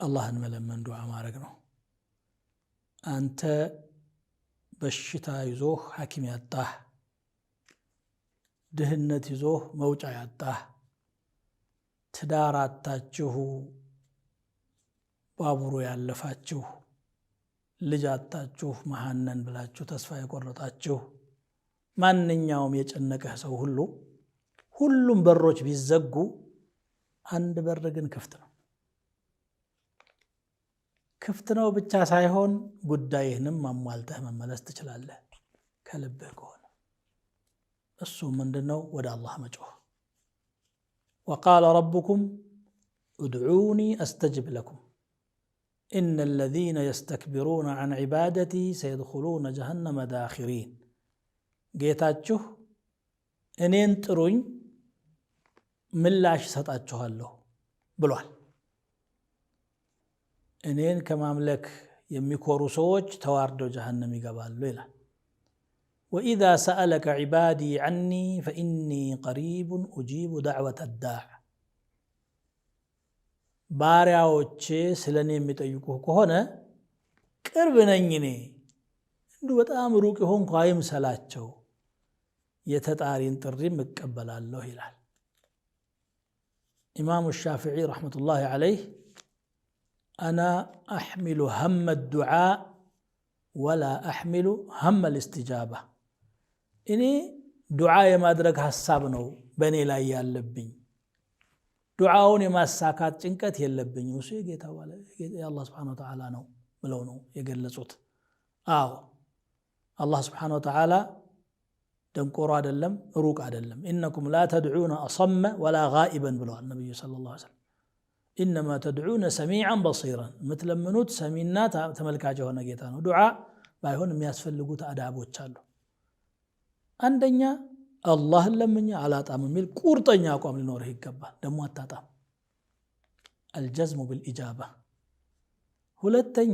አላህን መለመን ዱዓ ማድረግ ነው። አንተ በሽታ ይዞህ ሐኪም ያጣህ፣ ድህነት ይዞህ መውጫ ያጣህ፣ ትዳር አጣችሁ ባቡሩ ያለፋችሁ፣ ልጅ አጣችሁ መሐነን ብላችሁ ተስፋ የቆረጣችሁ፣ ማንኛውም የጨነቀህ ሰው ሁሉም በሮች ቢዘጉ አንድ በር ግን ክፍት ነው። ክፍት ነው ብቻ ሳይሆን ጉዳይህንም ማሟልተህ መመለስ ትችላለህ ከልብህ ከሆነ። እሱ ምንድነው? ወደ አላህ መጮህ። ወቃለ ረቡኩም ኡድዑኒ አስተጅብ ለኩም ኢነ አለዚነ የስተክቢሩነ ዐን ዒባደቲ ሰየድኹሉነ ጀሀነመ ዳኺሪን። ጌታችሁ እኔን ጥሩኝ ምላሽ እሰጣችኋለሁ ብሏል። እኔን ከማምለክ የሚኮሩ ሰዎች ተዋርደው ጀሀነም ይገባሉ ይላል። ወኢዛ ሰአለከ ዒባዲ ዐኒ ፈኢኒ ቀሪቡን ኡጂቡ ደዕወተ ዳዕ። ባሪያዎቼ ስለ እኔ የሚጠይቁህ ከሆነ ቅርብ ነኝ እኔ፣ እንዲሁ በጣም ሩቅ የሆንኩ አይምሰላቸው፣ የተጣሪን ጥሪም እቀበላለሁ ይላል። ኢማሙ ሻፊዒ ረሕመቱላሂ ዐለይህ አና አሕሚሉ ሀመ ዱዓ ወላ አሕሚሉ ሀመ ልእስትጃባ። እኔ ዱዓ የማድረግ ሐሳብ ነው በእኔ ላይ ያለብኝ፣ ዱዓውን የማሳካት ጭንቀት የለብኝም። እሱ የአላህ ስብሓነሁ ወተዓላ ነው ብለው ነው የገለጹት። አዎ አላህ ስብሓነሁ ወተዓላ ደንቆሮ አይደለም፣ ሩቅ አይደለም። ኢነኩም ላ ተድዑነ አሰመ ወላ ጋኢበን ብለዋል ነቢዩ ሰለላሁ ዐለይሂ ወሰለም። ኢነማ ተድዑነ ሰሚዐን በሲራን፣ የምትለምኑት ሰሚና ተመልካች የሆነ ጌታ ነው። ዱዓ ባይሆን የሚያስፈልጉት አዳቦች አሉ። አንደኛ አላህን ለምኜ አላጣም የሚል ቁርጠኛ አቋም ሊኖርህ ይገባል። ደግሞ አታጣም። አልጀዝሙ ብልኢጃባ። ሁለተኛ